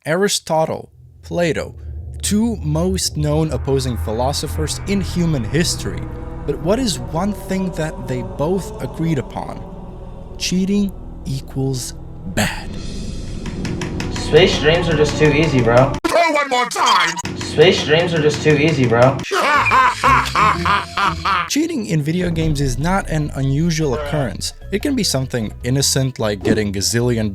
Aristotle, Plato, two most known opposing philosophers in human history. But what is one thing that they both agreed upon? Cheating equals bad. Space dreams are just too easy, bro. Go one more time! Space dreams are just too easy, bro. Cheating in video games is not an unusual occurrence. It can be something innocent like getting $1 gazillion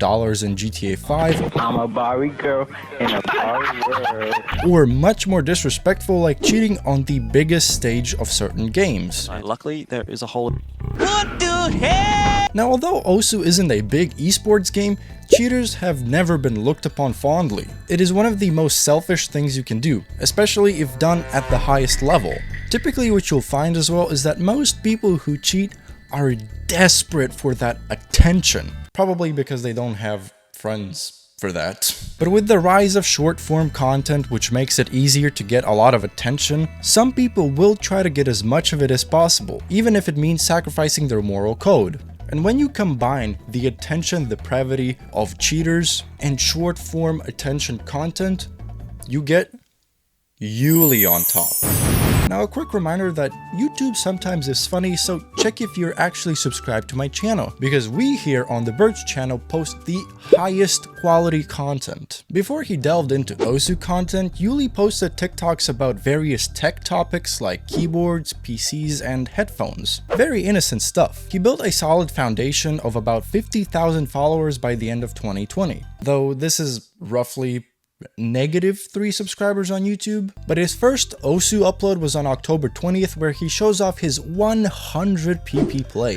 in GTA 5. I'm a Barbie girl in a Barbie world. Or much more disrespectful like cheating on the biggest stage of certain games. Luckily, there is a whole... What the heck? Now, although Osu isn't a big esports game, cheaters have never been looked upon fondly. It is one of the most selfish things you can do, especially if done at the highest level. Typically what you'll find as well is that most people who cheat are desperate for that attention, probably because they don't have friends for that. But with the rise of short form content, which makes it easier to get a lot of attention, some people will try to get as much of it as possible, even if it means sacrificing their moral code. And when you combine the attention depravity of cheaters and short form attention content, you get Yuli on top. Now, a quick reminder that YouTube sometimes is funny, so check if you're actually subscribed to my channel, because we here on the BIRCH channel post the highest quality content. Before he delved into Osu content, Yuli posted TikToks about various tech topics like keyboards, PCs, and headphones. Very innocent stuff. He built a solid foundation of about 50,000 followers by the end of 2020, though this is roughly -3 subscribers on YouTube. But his first Osu upload was on October 20th, where he shows off his 100 PP play.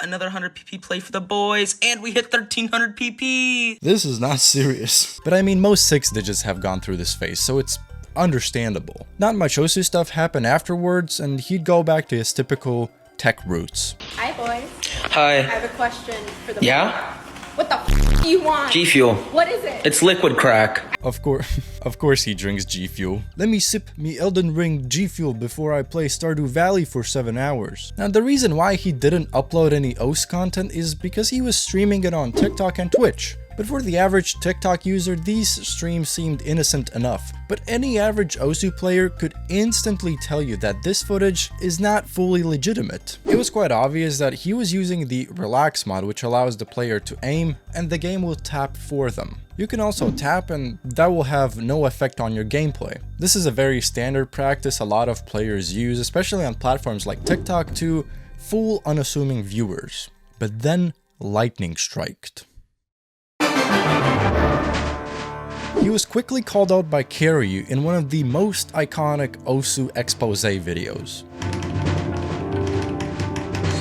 Another 100 PP play for the boys, and we hit 1300 PP. This is not serious. But I mean, most 6 digits have gone through this phase, so it's understandable. Not much Osu stuff happened afterwards, and he'd go back to his typical tech roots. Hi, boys. Hi. I have a question for the Yeah? What the f do you want? G Fuel. What is it? It's liquid crack. Of course he drinks G Fuel. Let me sip me Elden Ring G Fuel before I play Stardew Valley for 7 hours. Now, the reason why he didn't upload any OS content is because he was streaming it on TikTok and Twitch. But for the average TikTok user, these streams seemed innocent enough. But any average Osu player could instantly tell you that this footage is not fully legitimate. It was quite obvious that he was using the relax mod, which allows the player to aim and the game will tap for them. You can also tap and that will have no effect on your gameplay. This is a very standard practice a lot of players use, especially on platforms like TikTok, to fool unassuming viewers. But then lightning striked. He was quickly called out by Karyu in one of the most iconic Osu expose videos.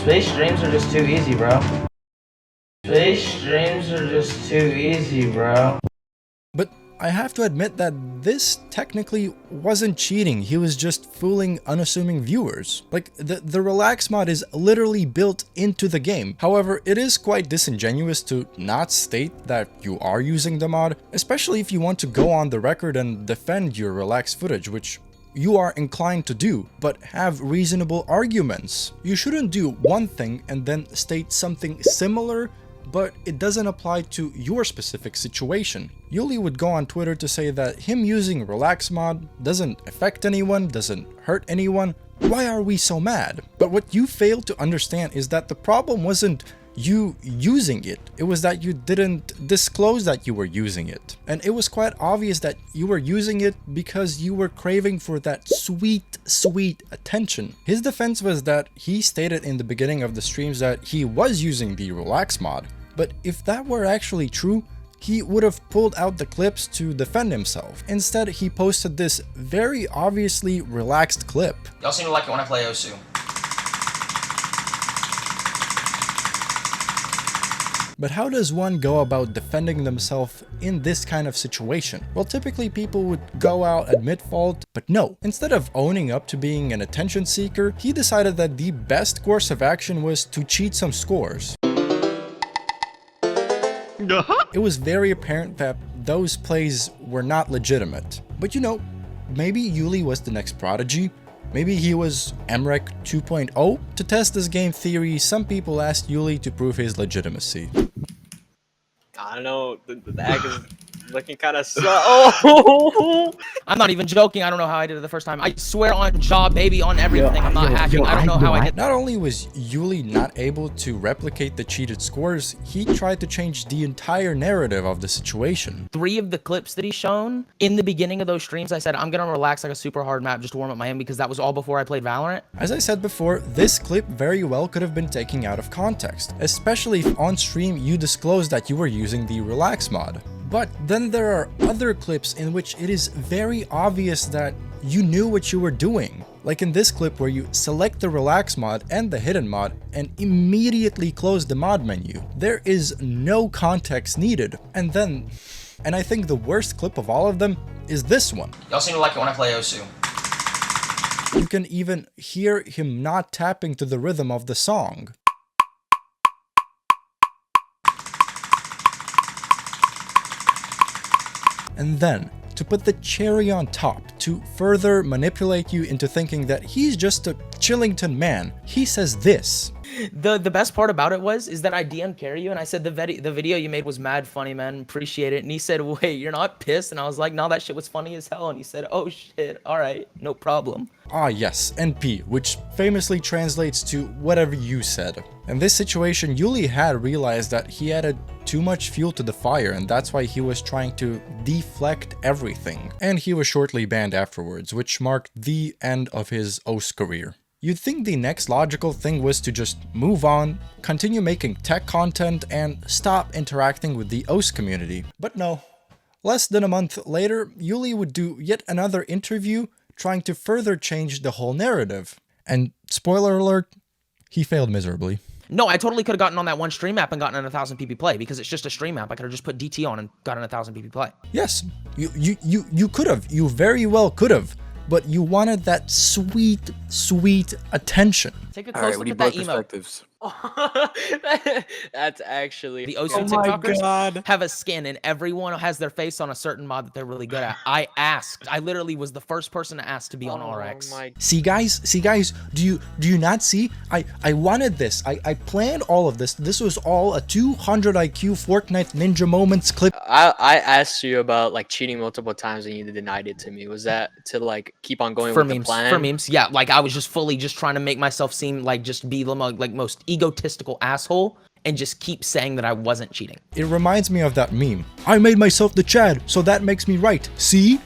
Space dreams are just too easy, bro. Space dreams are just too easy, bro. But I have to admit that this technically wasn't cheating, he was just fooling unassuming viewers. Like, the relax mod is literally built into the game. However, it is quite disingenuous to not state that you are using the mod, especially if you want to go on the record and defend your relax footage, which you are inclined to do, but have reasonable arguments. You shouldn't do one thing and then state something similar, but it doesn't apply to your specific situation. Yuli would go on Twitter to say that him using relax mod doesn't affect anyone, doesn't hurt anyone. Why are we so mad? But what you fail to understand is that the problem wasn't you using it, it was that you didn't disclose that you were using it. And it was quite obvious that you were using it because you were craving for that sweet attention. His defense was that he stated in the beginning of the streams that he was using the relax mod. But if that were actually true, he would have pulled out the clips to defend himself. Instead, he posted this very obviously relaxed clip. Y'all seem to like it when I play Osu. But how does one go about defending themselves in this kind of situation? Well, typically people would go out, admit fault, but no. Instead of owning up to being an attention seeker, he decided that the best course of action was to cheat some scores. It was very apparent that those plays were not legitimate. But you know, maybe Yuli was the next prodigy. Maybe he was Emrek 2.0? To test this game theory, some people asked Yuli to prove his legitimacy. I don't know, the egg is Looking kind of slow. Oh! I'm not even joking. I don't know how I did it the first time. I swear on jaw, baby, on everything. I'm not hacking. I don't know how I did. Not only was Yuli not able to replicate the cheated scores, he tried to change the entire narrative of the situation. 3 of the clips that he's shown in the beginning of those streams, I said I'm gonna relax like a super hard map just to warm up my hand because that was all before I played Valorant. As I said before, this clip very well could have been taken out of context, especially if on stream you disclosed that you were using the relax mod. But then there are other clips in which it is very obvious that you knew what you were doing. Like in this clip where you select the relax mod and the hidden mod and immediately close the mod menu. There is no context needed. And I think the worst clip of all of them is this one. Y'all seem to like it when I play Osu. You can even hear him not tapping to the rhythm of the song. And then, to put the cherry on top, to further manipulate you into thinking that he's just a Chillington man, he says this. The best part about it is that I DM'd Carry You and I said the video you made was mad funny, man. Appreciate it. And he said, wait, you're not pissed? And I was like, no, that shit was funny as hell. And he said, oh shit, all right, no problem. Ah yes, NP, which famously translates to whatever you said. In this situation, Yuli had realized that he added too much fuel to the fire, and that's why he was trying to deflect everything. And he was shortly banned afterwards, which marked the end of his OS career. You'd think the next logical thing was to just move on, continue making tech content, and stop interacting with the OS community. But no. Less than a month later, Yuli would do yet another interview trying to further change the whole narrative. And spoiler alert, he failed miserably. No, I totally could have gotten on that one stream app and gotten an 1,000 PP play because it's just a stream app. I could have just put DT on and gotten 1,000 PP play. Yes, you could have. You very well could have. But you wanted that sweet, sweet attention. Take a close look at that emote. That's actually the OC TikTokers have a skin and everyone has their face on a certain mod that they're really good at. I literally was the first person to ask to be on RX. See guys, do you not see? I wanted this. I planned all of this. This was all a 200 IQ Fortnite Ninja Moments clip. I asked you about like cheating multiple times and you denied it to me. Was that to like keep on going for with memes, the plan? For memes, yeah. Like I was just fully just trying to make myself seem like just be the like most egotistical asshole and just keep saying that I wasn't cheating. It reminds me of that meme. I made myself the Chad, so that makes me right. See?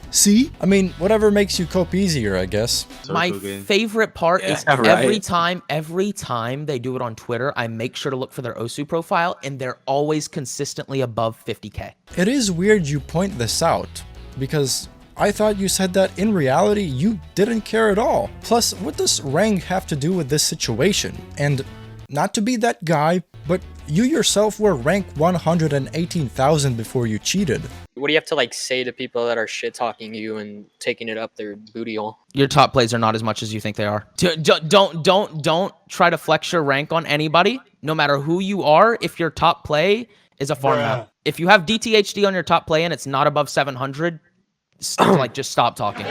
I mean, whatever makes you cope easier, I guess. My favorite part is every time they do it on Twitter, I make sure to look for their OSU profile and they're always consistently above 50K. It is weird you point this out because I thought you said that in reality you didn't care at all. Plus, what does rank have to do with this situation? And not to be that guy, but you yourself were rank 118,000 before you cheated. What do you have to like say to people that are shit talking you and taking it up their booty hole? Your top plays are not as much as you think they are. Don't try to flex your rank on anybody, no matter who you are. If your top play is a farm map, if you have DTHD on your top play and it's not above 700, like just stop talking.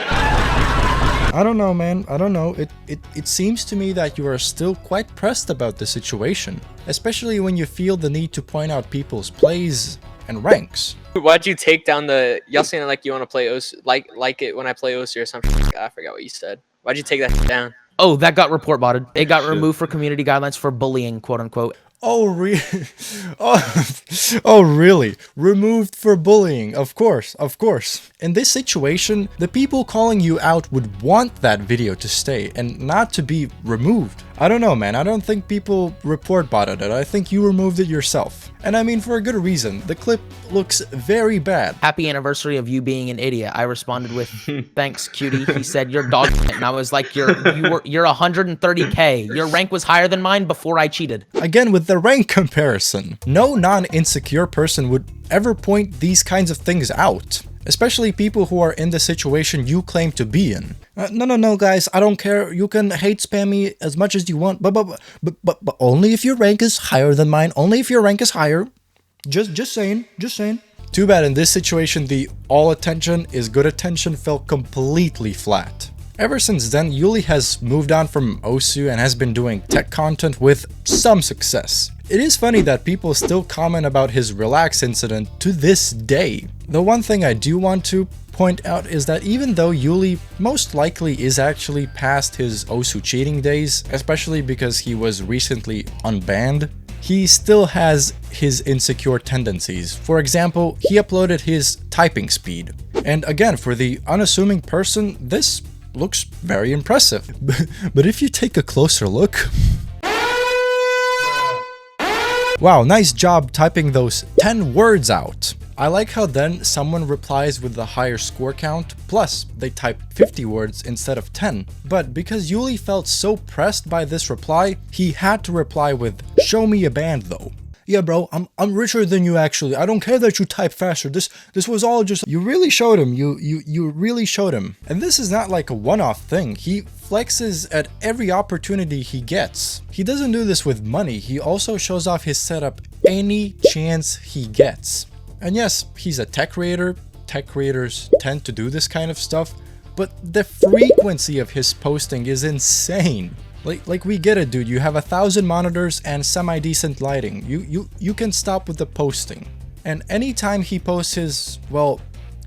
I don't know, man. I don't know. It seems to me that you are still quite pressed about the situation, especially when you feel the need to point out people's plays and ranks. Why'd you take down the? Y'all saying like you want to play OS, like it when I play OS or something? I forgot what you said. Why'd you take that down? Oh, that got report botted. It got removed for community guidelines for bullying, quote unquote. Oh, really? Oh, really? Removed for bullying, of course. In this situation, the people calling you out would want that video to stay and not to be removed. I don't know, man. I don't think people report botted it. I think you removed it yourself. And I mean, for a good reason. The clip looks very bad. Happy anniversary of you being an idiot. I responded with, thanks, cutie. He said, you're dog shit. And I was like, you're 130K. Your rank was higher than mine before I cheated. Again, with the rank comparison, no non-insecure person would ever point these kinds of things out. Especially people who are in the situation you claim to be in. No, guys, I don't care. You can hate spam me as much as you want, but only if your rank is higher than mine. Only if your rank is higher. Just saying. Too bad in this situation, the all attention is good attention fell completely flat. Ever since then, Yuli has moved on from OSU and has been doing tech content with some success. It is funny that people still comment about his relax incident to this day. The one thing I do want to point out is that even though Yuli most likely is actually past his Osu cheating days, especially because he was recently unbanned, he still has his insecure tendencies. For example, he uploaded his typing speed. And again, for the unassuming person, this looks very impressive. But if you take a closer look... Wow, nice job typing those 10 words out. I like how then someone replies with the higher score count, plus they type 50 words instead of 10. But because Yuli felt so pressed by this reply, he had to reply with, "Show me a band though." Yeah bro, I'm richer than you actually. I don't care that you type faster. This was all just... You really showed him. You really showed him. And this is not like a one-off thing. He flexes at every opportunity he gets. He doesn't do this with money. He also shows off his setup any chance he gets. And yes, he's a tech creator. Tech creators tend to do this kind of stuff, but the frequency of his posting is insane. Like we get it, dude. You have 1,000 monitors and semi-decent lighting. You can stop with the posting. And anytime he posts his, well,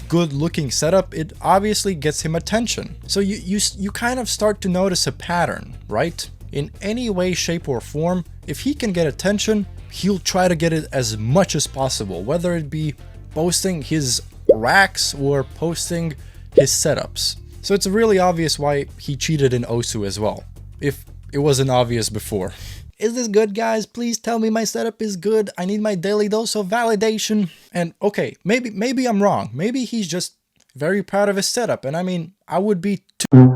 good-looking setup, it obviously gets him attention. So you kind of start to notice a pattern, right? In any way, shape, or form, if he can get attention, he'll try to get it as much as possible, whether it be posting his racks or posting his setups. So it's really obvious why he cheated in Osu as well, if it wasn't obvious before. Is this good, guys? Please tell me my setup is good. I need my daily dose of validation. And okay, maybe I'm wrong. Maybe he's just very proud of his setup, and I mean, I would be too.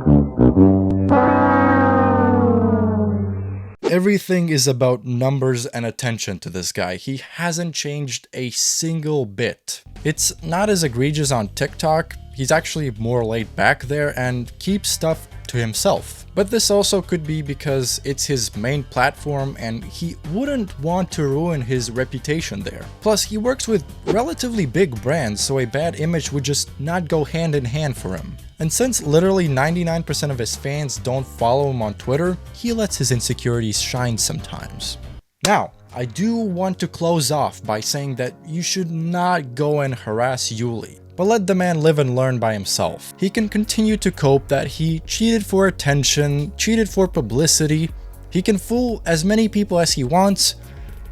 Everything is about numbers and attention to this guy. He hasn't changed a single bit. It's not as egregious on TikTok. He's actually more laid back there and keeps stuff to himself. But this also could be because it's his main platform and he wouldn't want to ruin his reputation there. Plus, he works with relatively big brands, so a bad image would just not go hand in hand for him. And since literally 99% of his fans don't follow him on Twitter, he lets his insecurities shine sometimes. Now, I do want to close off by saying that you should not go and harass Yuli, but let the man live and learn by himself. He can continue to cope that he cheated for attention, cheated for publicity. He can fool as many people as he wants,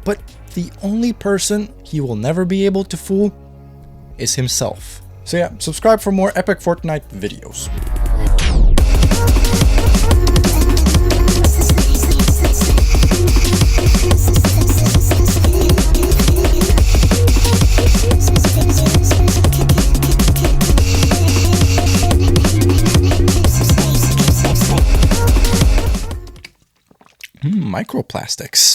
but the only person he will never be able to fool is himself. So yeah, subscribe for more epic Fortnite videos. Microplastics.